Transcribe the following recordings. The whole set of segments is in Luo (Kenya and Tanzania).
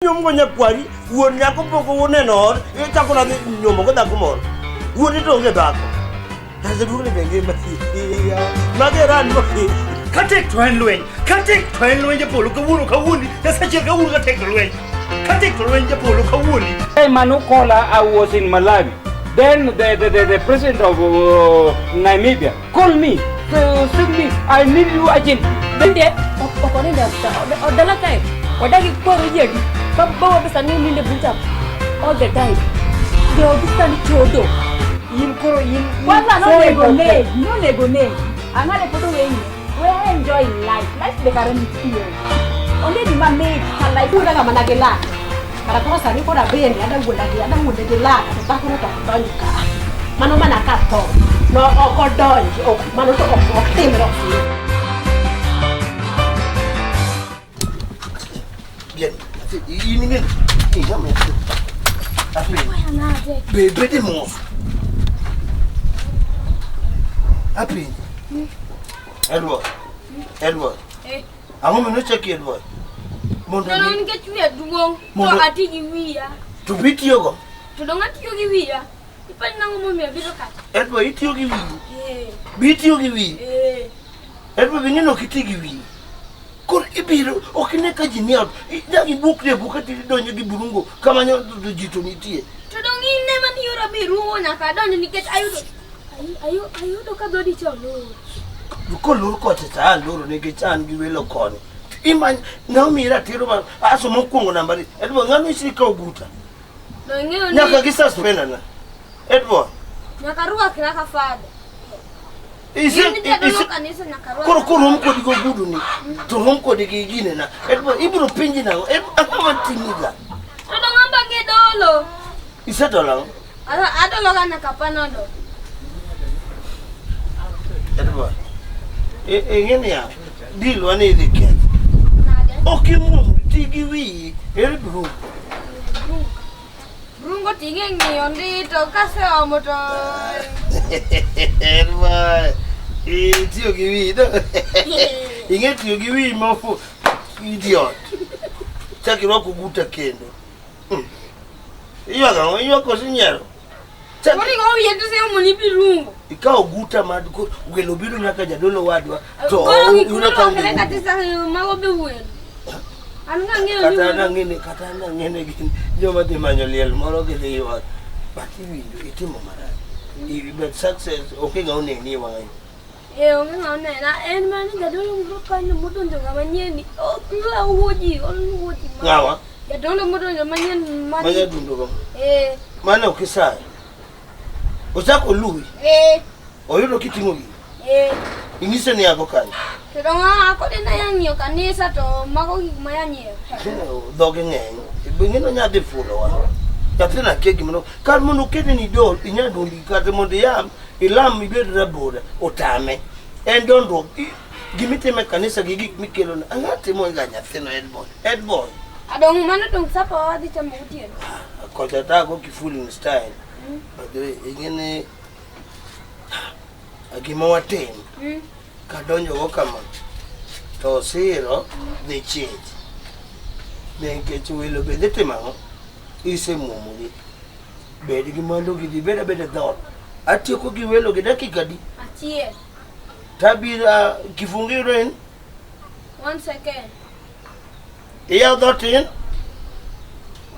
Nyom nya kwari won nya ko poko won enor e ta ko na nyom ko da ko mor won to nge da ko ta ze du le benge ma ya ma ge ran mo ka tek twen lwen Japolo ka wunu ka wuni ta sache ka wunu ka tek lwen Japolo ka wuni. Hey Manukola, I was in Malawi. Then the president of Namibia called me to send me. I need you again. Then there, Odala time. Odagi Koro Yegi. Baba was a name in the boot up all the time. They will be standing Chodo. In Koro in. What's another name? No nego name. Another photo way. We are enjoying life. Life the current here. Only the man made her life. Who are Managela? Para sari ko na ben ada wala de la ta ko to don ka mano mana ka to no o ko don o mano to o timro bien ini ngen iya me afi bebe de mo api Edward amo me no check Edward Don't get me a duo. No, I think you are. To beat you go. To don't get you give ya. Depending on me a bit of cat. Edward, it you give me. Beat you give me. Edward, we no kitty give me. Could it be Okineka Jimmy? That you book the book at the don't you give Burungo. Come on, to Jito Niti. To don't need never near a bit room. I don't get Are you look at bloody child? You call look at it, I'll do a chan, you will look on. Iman na mira tiro ba aso mo kungo nambari Edward ngano isi ka uguta nyaka kisa spena na Edward nyakarua kiraka fada isi koro mko digo gudu ni to mko digi gine na Edward ibro pinji na akama timiga to ngamba gedolo isa dolang adolo kana kapana do Edward ngene ya dilo ani dike Okimu tigiwi Brungo tingeng ondi to kase omoto Erma tio giwi do Inge tio giwi mofu idiot Chaki roko guta kendo Iyo ko sinyero Kori go yetu se omoni Brungo Ika oguta maduko ugelo bilu nyaka jadolo wadwa to una kaungi katisa mago bewen Katana ngene gini joma de manyoliel moro gede yo bati windu itimo marani but success okay ngaone ni wangai onge ngaone na en mani jadolo mukanya mudonjo ngamanyeni la woji ngawa jadolo mudonjo manyen manya dundo ko mana ukisaya Osako lui oyudo kitimo gi ingise ni yako kani Tudonga ako din na yan kanisa to mago mayanyo. Doge ngeng. Bingino nya de fulo wa. Yatina kegi mono. Kar mono kede ni do inya do li kate monde yam ilam mi bedra boda otame. En don do gimite me kanisa gigi mikelo na angate mo nganya feno Edboy. Adong mana dong sapa di chambuti. Ko tata ko kifuli style. Bade ingene agimo watem. Kadonjo go kama to Osiro the chieng benke chuelo bede temamo ise mumuri bede gimando gidi bede dot atieko giwelo gi dakika di achie tabira kifungiro en 1 second iya dotin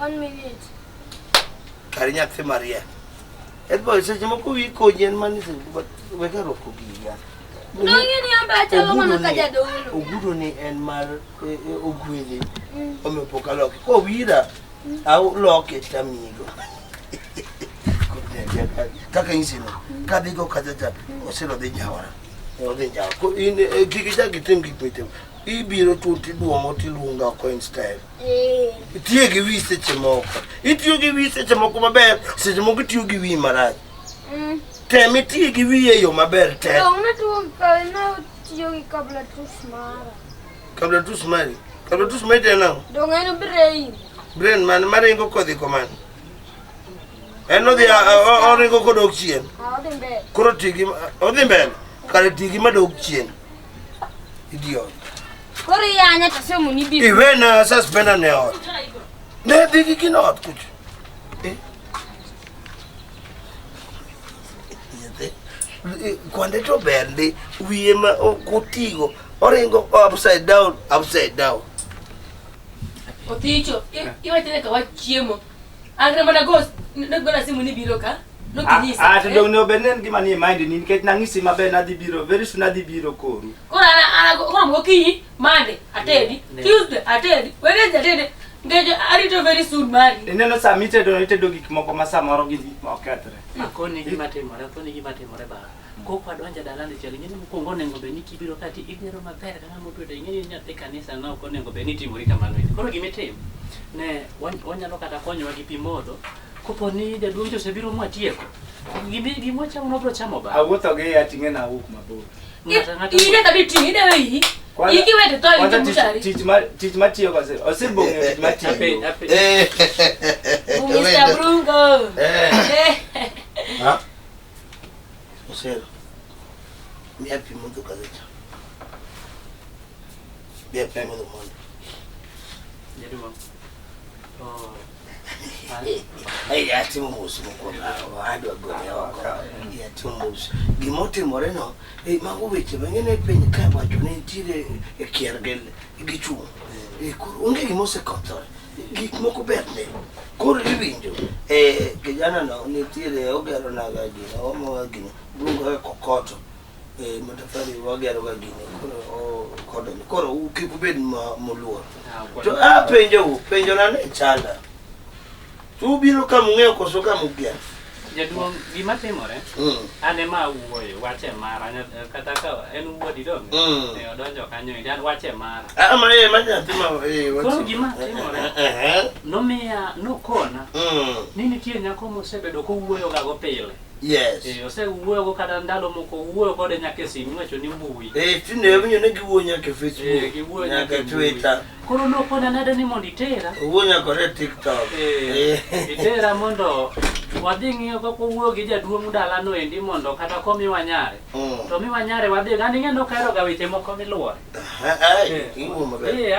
1 minute karinya te Maria Edboy se jemo ko wi ko jen manise weka roko gi ya Nongeni amba chalo mana kaja dolo. Ogudo ni en mar ogwele. Ome pokalo ko wira au loke tamigo. Kaka insino. Kadigo kajaja Osiro de Jawara. De Jawa. Ko in gigicha gitemgi pete. Ibiro tuti duomo tilunga ko in style. Itie gi wise chemoko. Itio gi wise chemoko maber. Se chemoko tio gi wi maraj. Temi tie gi wiye yo maber te. Una tu na tio gi kabla tusmara. Kabla tusmari. Kabla tusmari te na. Dongeno brain. Brain man maringo kodi koman. Eno dia oringo kodok chien. Odimbe. Koro tigi odimbe. Kare tigi madok chien. Idiot. Kori anya tasemu ni bi. Iwena suspenda ne ot. Ne digi kinot kuch. Quando to bende wiye ma kotigo oringo upside down. Oticho, iwa tene ka wachiemo. Angre mana ghost, nagona simu ni biro ka. No kinisa. To dong no benen gima ni mind ni ket nangisi maber na dhi biro, very soon adhi biro koru. Kora go ki Monday atedi, Tuesday atedi, Wednesday atedi. Ngeje arito very soon mari. Ineno submitted do itedo gik moko ma samoro gi okethre. Akoni gima timore ba. Koko adonja dalane chali ngene mkongo nengo be ni kibiro kati igero maber kama mtu de ngene nyathi kanisa na ok onego be ni timori kamano. Koro gimitimo ne wanyalo kata konyowa gi pimodo kopo ni jaduong' osebiro mwatieko. Gimo chamo no bro chamo ba. Awuotho gi ating'e na awuok mabor. Ine ka bitingi de weyi. Iki wete to iki mutari. Tich matiyo kwa se. Osibonge tich matiyo. Mr. Brungo. Ha? Osiro. Mi api mundo kazecha. Mi api mundo mundo. Jaduong'. Oh. Ai atimu musu mukona wadu agone wako. Ya atimu musu. Gimoti moreno mago weche bangene penye ka wacho ne tire e kiergel gichu. Unge gimose kontore. Gik moko berne. Koro iwinjo kijana no ni tire ogero na gaji na omo gino bungo kokoto matafari wagero gaji koro ukibed moluor to penjo na ne chanda tu biro kama ng'eyo koso kama ukia Jaduong' gima timore ane ma wuoyo wache mara kata ka en wuodi dong ne odonjo kanyo idan wache mara ama ma nyatima koro gima timore nomiya nokona ni nitie nyako mosebedo kowuoyo ga go pile yes osewuoyo go kata ndalo moko wuoyo kode nyaka simu wacho ni mbui tinde winyo ne giwuoyo nyaka Facebook nyaka Twitter koro nokona nada ni mondo itera wuoyo nyaka TikTok itera mondo wadhi ng'iyo koko wuoyo gi jaduong' dalano endi mondo kata komiwa nyare to miwa nyare wadhi gani ng'endo kaero ga weche moko miluore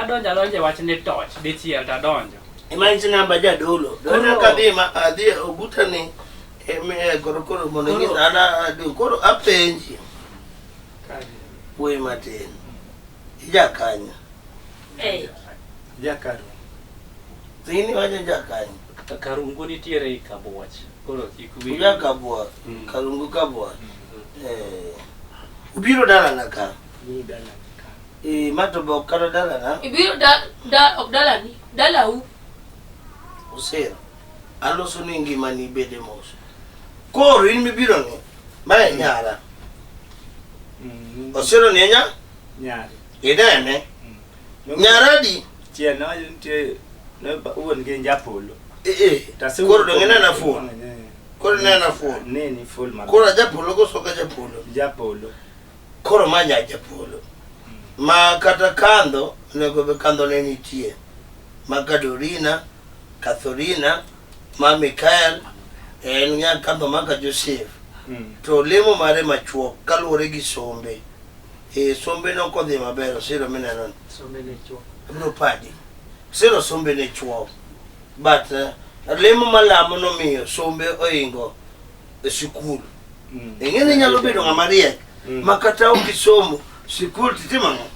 adonjo wach ni toch dichiel tadonjo imanyi namba jadolo donjo kadima adhi ogutani koro mondo ng'isa ana koro apenji we matin ijakanya Jakaru tini waje jakanya karungu nitiere ikabuoch koro ikuwi jakabuoch karungu kabuoch ubiro dala naka mato bo karo dala na ibiro ok dala ni dala u Osiro aloso ni ngimani bede mos koro in mibiro ni mae nyara Osiro ni nyari idene nyaradi chien no ntie no uon ge Japolo koro dongena na phone koro nena phone neni full ma koro Japolo go soka Japolo koro manya Japolo ma kata kando nego be kando ne nitie Magadorina Catherina ma Michael nya kando maka Joseph to lemo mare machuo kaluore gi sombe sombe no kodhi maber Osiro mineno sombe ne chuo bro padi Osiro sombe ne chuo but lemo malamo no miyo sombe oingo sikul ngene nyalo bedo ng'amariek makata okisomo sikul titimano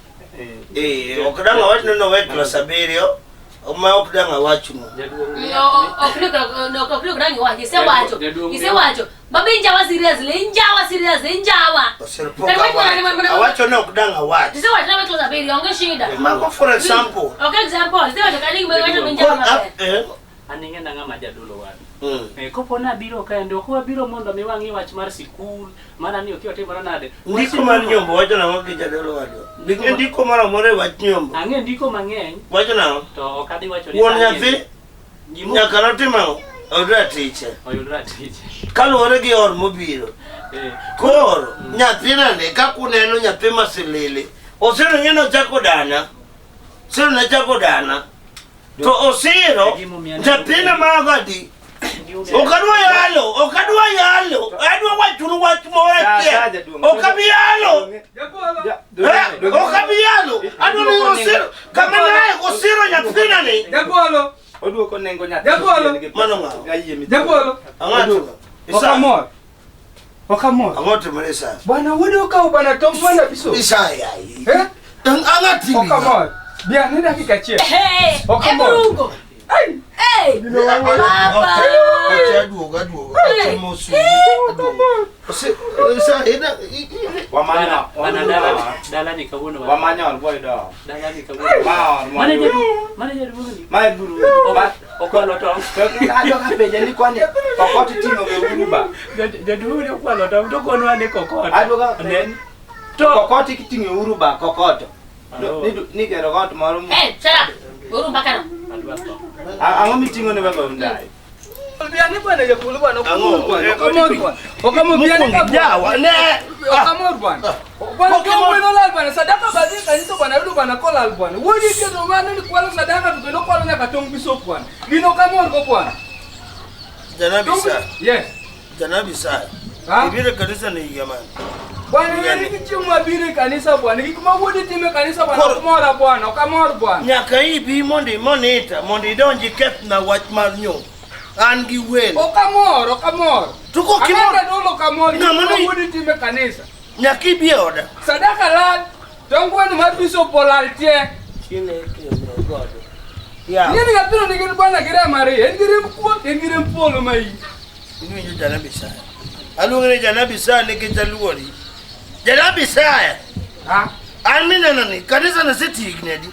okdanga wach no we class 7 ma okdanga wach no okri grangi wa isewacho babinja wa serious injawa awacho no okdanga wach isewacho na class 7 onge shida mako for example isewacho kali mwe binja aninge nanga majadolo wadi kopo na biro ka ndio ko biro mondo mi wangi wach mar sikul mana ni okiwa timora nade ndiko mar nyombo wacho na wagi jadolo wadi ndiko mara more wach nyombo ange ndiko mang'eny wacho na to okadi wacho ni won nyathi nyaka notima oyudra tich kaluore gi or mobiro koro nyathi nane ka kuneno nyathi masilili Osiro ngeno chako dana Osiro na chako dana to Osiro nyathina magadi okadwa yalo adwa wachuru wach morakie okabiyalo adwa ni Osiro kama naye Osiro nyathina ni Japolo oduoko ne nengo nyathi. Japolo. Mano ng'awo. Japolo. Ang'ato. Okamor. Okamor. Ang'oto mere sa. Bwana wude ukawo bwana tom bwana biso. Isaya. Eh? Ang'ati. Okamor. Bia ni dakika chie. Okamor. Ebrungo. Ai. Baba. Aduoga. Mosu. Isa ina. Wamanya. Wana dala ni kawono. Wamanya boy do. Dala ni kawono. Mana jadi buru. Mai buru. Okwalo tong. Ajo ka beje ni kwani. Kokoti tino be uruba. Jadi buru okwalo tong to kono ane kokot. Ajo ka Then to kokoti kitinge uruba kokoto. Ni kero got moro. Chala. Buru bakana. Ango mitingo ne baba ndai. Bia ni bwana Japolo bwana. Okamor bia ni Yawa ne. Okamor bwana. Bwana kwa no lal bwana sadaka bazi kanisa bwana yule bwana kola al bwana. Wodi ke do mana ni kwa sadaka tukeno kwa na katong biso bwana. Gino Okamor ko bwana. Janabisa. Yes. Janabisa. Ha? Ibire kanisa ni yamani. Bwana ni kichuma bire kanisa bwana. Kikuma wodi time kanisa bwana. Okamor bwana. Okamor bwana. Nyaka ibi monita mondi donji ket na wach mar nyo. An gi wel. Okamor. Tuko kimor. Amanda dolo Okamor. Kikuma wodi time kanisa. Nyaka ibi oda. Sadaka lad. Tongwenu mabiso polaltie. Chineke no God. Ya. Nini ngapino nigiri bwana gira mari. Engiri mkuo, engiri mpolo mai. Ini nyo janabisa. Alungene janabisa ne kitaluori. Janabisa. Ha? Amina nani kanisa na seti ignedi.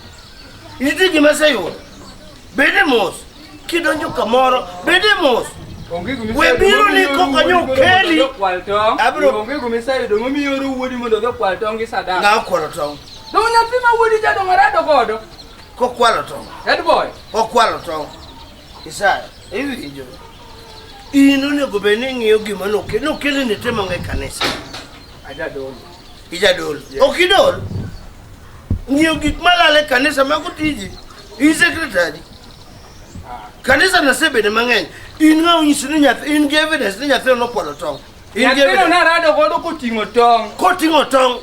Ini gima sayo. Bedemos. Kidonjo kamoro. Bedemos. We biro ni kokanyo keli. Abro. Onge gumisayo do ngomi yoru wodi mondo do kwalto ngi sadaka. Na kwalo tong. Do nyatima wodi jado ngarado godo. Ko kwalo tong. Head boy. Ko kwalo tong. Isaya. Ewi injo. Ino ne gobene ngiyo gima no kele ne tema ngai kanisa. Ija dol. Okidol. Ngiyo gik malale kanisa makutiji. I secretary. Kanisa na sebe de mangen. Inga unyisini nyathi in evidence ni nyathi no kwalo tong. Nyatino na rado godo kutingo tong. Kotingo tong.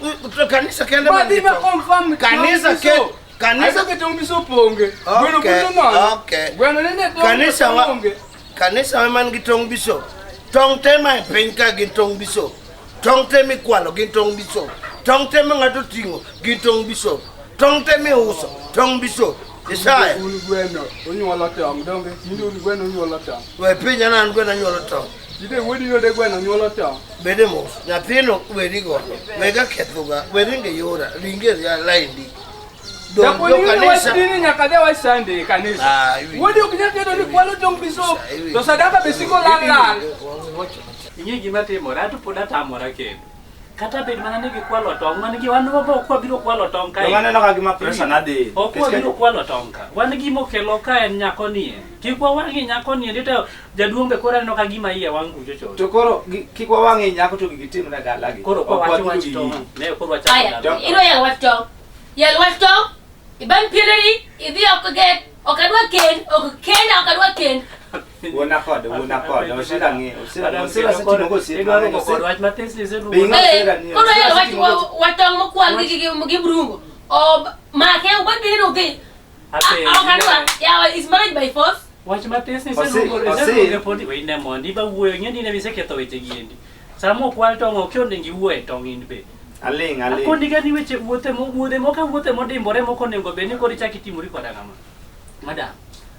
Kanisa kende Badi ba confirm kanisa ke kanisa ke tong biso ponge. Bueno kuno no. Okay. Bueno nene tong. Kanisa wa kanisa wa man gitong biso. Tong tema penka gitong biso. Tong temi kwalo gitong biso. Tong tema ngato tingo gitong biso. Tong temi uso tong biso. Isaya. Bueno, onyola tong donge. Ndio bueno onyola tong. We pinya na ngwe na nyolo tong. Ide wodi no de bueno onyola tong. Bedemos. Nyathino we go. Wega kethuga. We ringe yora. Ringe ya laindi. Japolo kanisa ni nyakade wa Sunday kanisa. Wodi ukinyake do ni kwalo tong biso. To sadaka besiko lan. Inye gima timore atu poda tamora kendo. Kata bed mana nigi kwalo tong man gi wan bo kwa biro kwalo tong kai. Ngane no kagima pressure na de. O kwa biro kwalo tong ka. Wan gi mokelo ka en nyako nie. Kikwa wangi nyako nie ndito jaduong be kora no kagima iye wangu chocho. To koro kikwa wangi nyako to gitim na galagi. Koro kwa wach tong. Ne koro wach. Aya, iro ya wach tong. Ya wach tong. Iban pireri, ibi okoget, okadwa ken. Wona kode. Osira setino go sit. Ego ko kod wach matis ni seru. Kono ya wach tong mokwal gi brungo. O make uban pireri oge. Okadwa, ya is married by force. Wach matis ni seru podi we ne mondi ba wuoyo ngeni ne bise ketho weche giendi. Samo kwal tong okionde ngi wuoyo tong in be. Aling. Kondi gani weche wuothe modimbore moko nengo beni kodi chaki timuri koda kama. Madam.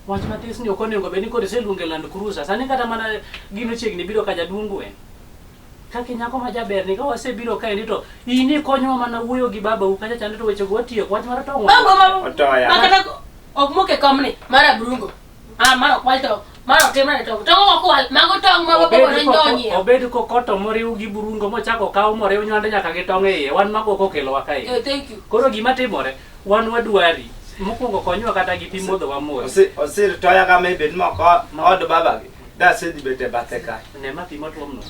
Wach matis ni okonego beni kodi seluonge Land Cruiser. Sani kata mana gino chiegni biro ka jaduongu en. Kaki nyako ma jaber ni ka wasebiro kae ni to ini konyo mana wuoyo gi baba u kacha chande to weche go tiyo wach mar tong. Otoya. Makata ok moke komni mara brungo. Mara kwalto. Mara kemana tong. Tong okwal mago tong ma baba no ndonyi. Obed ko koto moriu gi burungo mochako kawo moriu nyande nyaka gi tong e iye. Wan mago kokelo wa kae. Thank you. Koro gima timore wan wadwari mokwongo konyo kata gi pi modho wa mor. Osir toya ka me bed moko od baba gi. Da se di bete bateka. Ne ma pi motwomno.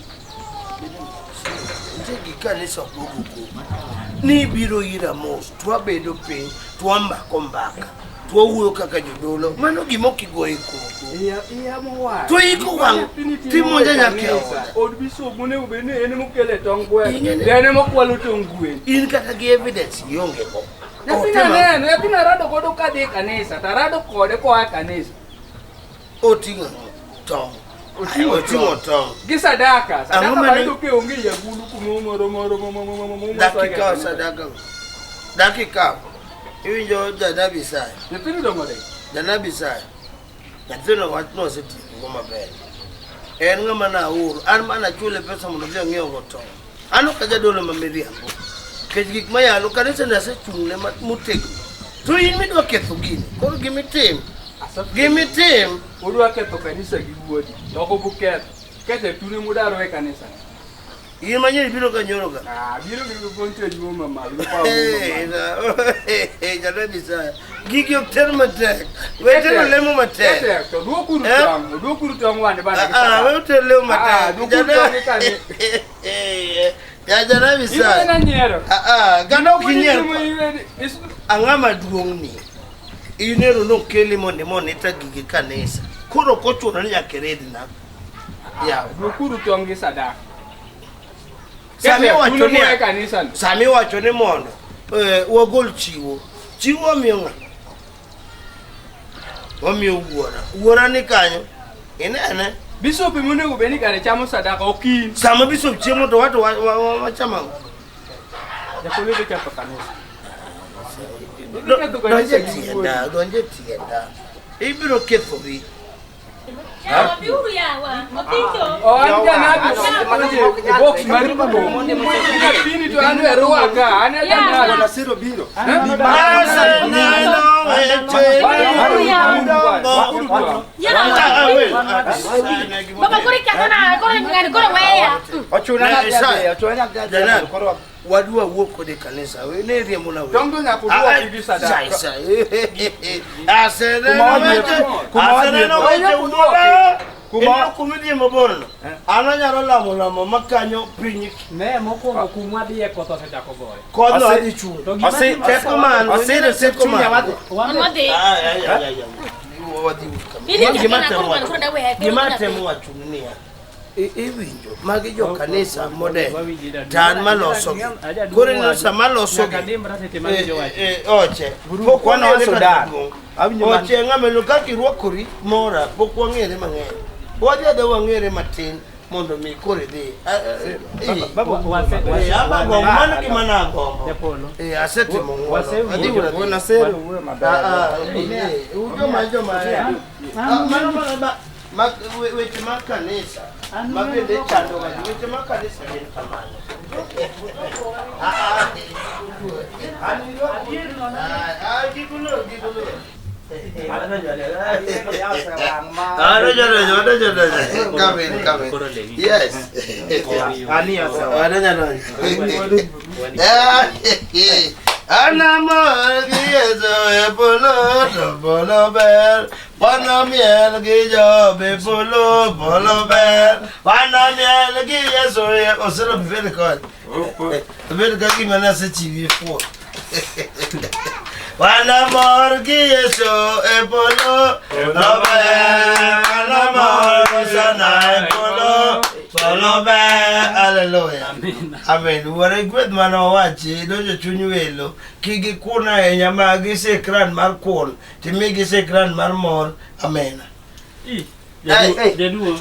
Ndegi kanisa kugugu. Ni biro ira mos. Twa bedo piny. Twa mbaka. Twa wuoyo kaka jodolo. Mano gimo kigoye koko. Iya mo wa. To iko wang. Timonja nyakeo. Od biso mune ubene ene mokele tong gwe. Ene mokwalo tong gwe. In kata gi evidence yonge ko. Natina rado godo kadhi kanisa. Tarado kode kwa kanisa. otingo tong. Otingo tong. Gisadaka. Sadaka baito ke ongi ya gulu kumoro. Dakika sadaka. Dakika. Iwinjo jana bisai. Yetini domore. Jana bisai. Yatino wat no seti ngoma be. En ngama na uru. An mana chule pesa mondo bia ngeo goto. Ano kaja dole mamiriambo. Kejik mayalo kanisa na se chungne mutego. Tu in midwa ketho gini. Koro gimitim. Gimitim. Udwa ketho kanisa gi wuodi. Toko buket. Kete tune mudaro e kanisa. In manyeri biro kanyoro ka. Biro gi bonte di mama. Jana bisai. Gigi ok terma tek. Wetero lemo matek. Tek. To duokuru tong wane bana. Wetero lemo matek. Duokuru tong kani. Ya jana bisai. Ina nyero. Gano kinyero. Angama duong ni. Inero no keli mone ta gigi kanisa. Koro kochuno ni yakeredi na. Ya, duokuru tong gi sadaka. Sami wacho ni mondo wagol chiwo. Chiwo miyo Omiyo wuora ni kanyo. Inene. Bishop monego beni kare chamo sadaka okin. Sama bishop chiemo to watu wachama. Japolo be chapa kanisa. Donje tienda. Ibiro ketho bi. Mabiro yawa. Otinjo. Anja na box mari ko. Ina pini to anu eruaga. Ane anja na siro biro. Baba kuri kana kore ngani kore weya. Wadua woko de kanisa. We ne riemo na we. Tongo nya kudua hivi sadaka. Kuma kumidi mbono. Ananya rola molamo makanyo pinyi. Ne moko kumwa biye koto se jakoboy. Kodo adi chu. Ase tekoman, ase se chunya watu. Wade. Gimatemo wachunia. Ewinjo magi jo kanisa mode tan maloso kore no samaloso oche pokwana Sudan oche ngamelo kaki ruokori mora pokwangere mang'eny waja da wangere matin mondo mi kore dhi baba mano kimana gombo Japolo asete mongo adi wona sero uwe mabaya ujo majo maya weche makanisa mabende chando weche makanisa ni kamano gigulo yes Anamor giyezo bolo ber Panamiel giyo bolo ber Panamiel giyezo Osiro bivele kwa bivele kwa kima nasa chivi fo Panamor giyezo bolo ber Panamor gisana bolo ber Hallelujah Amen. Wore gweth mano wachi dojo chunyu welo kigi kuna enyama gise kran mar kon timi gise kran mar mor. Amen. Deduo.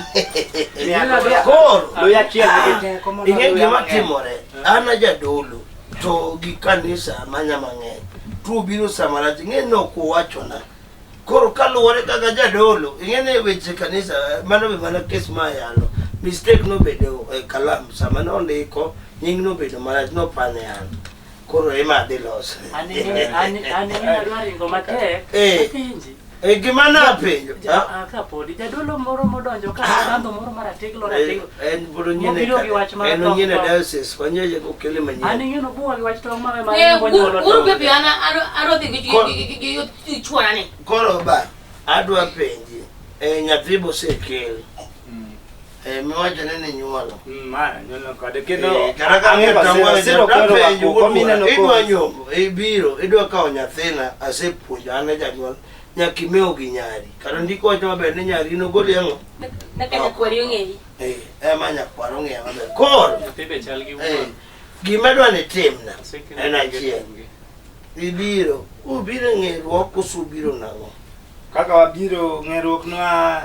Kor lo ya chieng inge gima timore ana jadolo to gi kanisa manya mang'eny tu biro samarati nge no ko wachona koro kaluwore kaka jadolo ingene weche kanisa mano be mana kes mayalo mistake no bedo kalam sama no ndiko nying no bedo marach no pane an koro ema de los ani alwari ngoma tek pinji gimana penjo ka podi jadolo moro modonjo ka dando moro mara teglo na teglo en boro nyine en nyine diocese wanyeje ko kele manyine ani ngino bo wali wach to mama ma bonyolo uru bebe ana aro gi chuora ni koro ba adwa penji nyathibo sekel mi wacho nene nyuolo nyuolo kode kendo idwa nyombo ibiro idwa kawo nyathina asepuonjo an janyuol nyaka imeo gi nyari kata ndiko wacho maber ni nyari nogol yang'o ema nyakwar ong'eyo maber koro gima dwa ni timna en achiel ibiro ubiro ng'eruok koso ubiro nang'o kaka wabiro ng'eruok nwa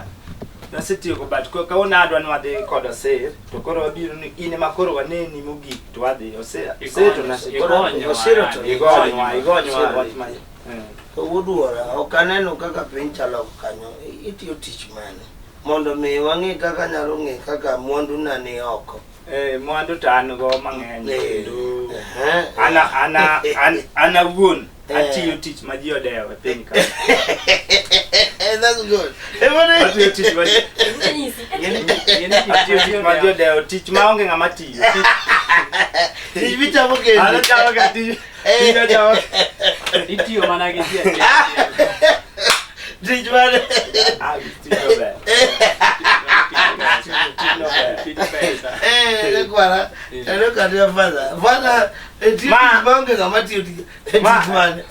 nasetiyo ko bat ko kaona adwa nwa de kod Osiro to koro wabiro ni ine makoro waneni mogik to wadhi Osiro to Osiro to igonywa to wuduora ok aneno kaka piny chalo kanyo itiyo tich mane mondo mi wang'e kaka nyalo ng'e kaka mwandu na ni oko mwandu to an go mang'eny ana wuon atiyo tich ma ji odewo e piny ka. That's good. Atiyo tich ma ji odewo tich ma onge ng'ama tiyo. Tich michamo kendo. Ano chamo ka tich. Itiyo mana gi ji. Tich mane. Rekwara, ero kadia fada. Fada, tich maonge ng'ama tiyo tich mane.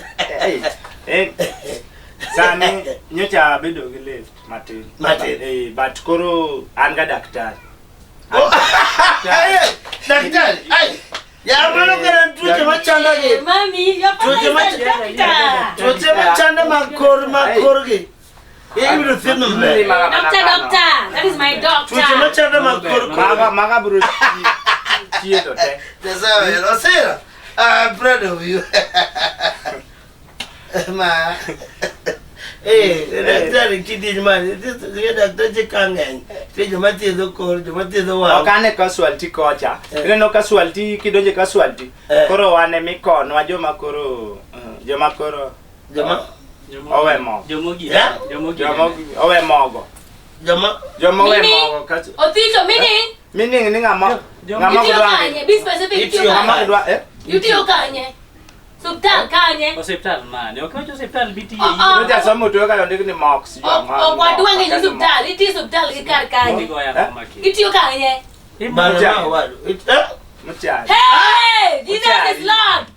Sani nyocha bedo gi lift matin. But koro an ga daktari. Daktari, ai. Ya bro kana tuche machanda ge. Mami, ya pala tuche machanda makor ge. Ibiro thino mbe. Doctor, that is my doctor. Tuche machanda makor. Maga bro chieto te. That's Osiro. I'm proud of you. Ma. Daktari kidi jamani, daktari kangen. Tejo mati do kor, mati do wa. Okane casualty kocha. Neno casualty kidonje casualty. Koro wane mikon wa joma koro owe mo. Jomogi. Owe mogo. Joma owe mogo kachu. Oticho meaning? Meaning ni ngama kanye, be specific itiyo kanye. dwa Itiyo kanye. Hospital kanye. Hospital mane. Okacho hospital biti ye. Ndio somo tu ka yonde ni mox. Watu wange ni hospital, itiyo hospital ikar kanye. Itiyo kanye. Bana wadu. Mchana. Hey, Jesus is Lord.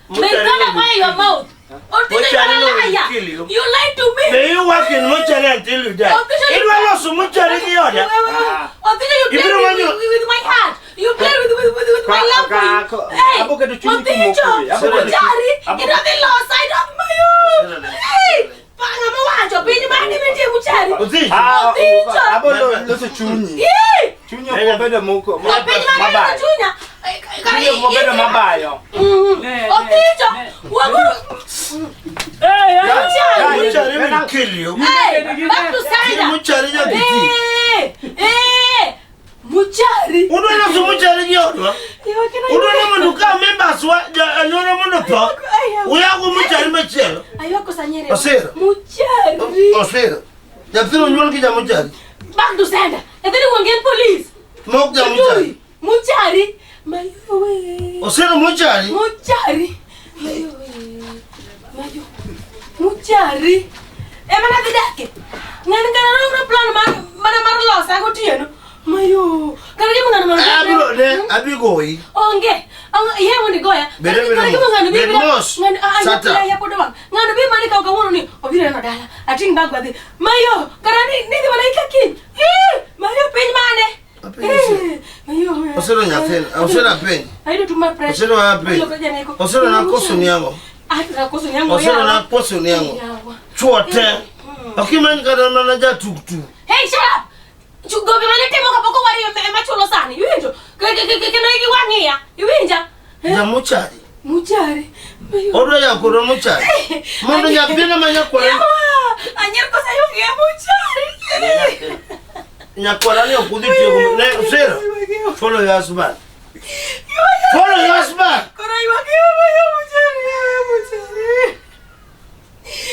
May God fire your mouth. You lied to me. May you work in Mochari until you die. It was also Mochari the order. You play with my heart. You play with my love. Hey, Mochari, you know the low side of my own. Hey, Pangamawacho, Pini Mani Mochari. Abolo loso chunyi. Chunyi ko bedo moko. Mabaya. Chunyi ko bedo mabayo. Oticho, Mochari will kill you. Hey, back to Sada. Mochari ya biti. Mochari. Udo na so Mochari yodo. Udo na manduka members wa anona monoto. Uya go Mochari machelo. Ayoko sanyere. Osiro. Mochari. Osiro. Ya tiro nyol ki ja Mochari. Back to Sada. And then we get police. Mok ja Mochari. Mochari. Mayo. Osiro Mochari. Mochari. Mayo. Mochari. Emana vidake. Ngani kana plan mana losa go tieno. Mayo. Kana ki mungana mana. Abro de abigoi. Onge. Ye woni goya. Kana ki mungana bi. Sata. Ya podo bang. Ngana bi mani ka wono ni. Obire no dala. Ating bag bag. Mayo. Kana ni mana ikakin. Mayo pen mane. Mayo. Osiro nyafen. Osiro pen. Aido tuma pressure. Osiro wa pen. Osiro na koso ni yango. Osiro na koso ni yango. Chuor te. Okimani kada manager tuktu. Hey, shut up. Chugo be mane temo kapoko wari machulo sana. Yuinjo. Kena iki wangia. Yuinja. Ya Mochari. Mochari. Odo ya kuro Mochari. Mondo ya pena manya kwa. Anyer ko sayo ya Mochari. Nyakwara ni okudi tiyo ne Osiro. Follow your husband. Follow your husband. Kora iwa ya Mochari.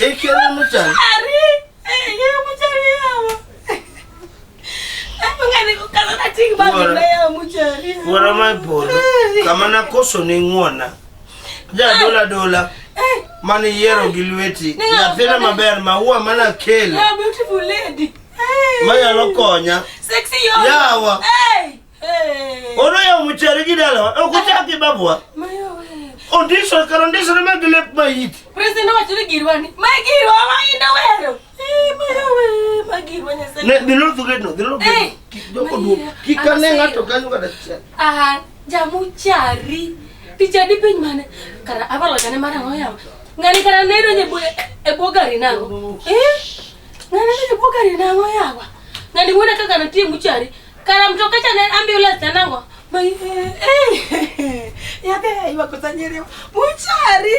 Ekele Mochari. Ya Mochari ya. Ngani ko kana na ting ba ya Mochari. Wara mai polo. Kama na koso ni ngona. Ja dola. Mani yero gilweti. Ya pena maber maua mana kele. Ya beautiful lady. Maya lokonya. Sexy yo. Yawa. Hey. Odo ya Mochari gidala. Okuchaki babwa. Mayo. Audition karandisho magile mayit. President wa chiri girwani. Magirwa mainda wero. Mayo magirwa nyase. Ne dilo tugedno, dilo. Joko du. Kikane ngato kanyo kada cha. Ja Mochari. Dijadi piny mane. Kara abalo jane mara ngoyam. Ngani kara nedo e bogari nango. Ngani ne bogari nango yawa. Ngani wona kaka na timu chari. Kara mtoka cha ambulance nango. Yabe iwa kusanyere. Muchari.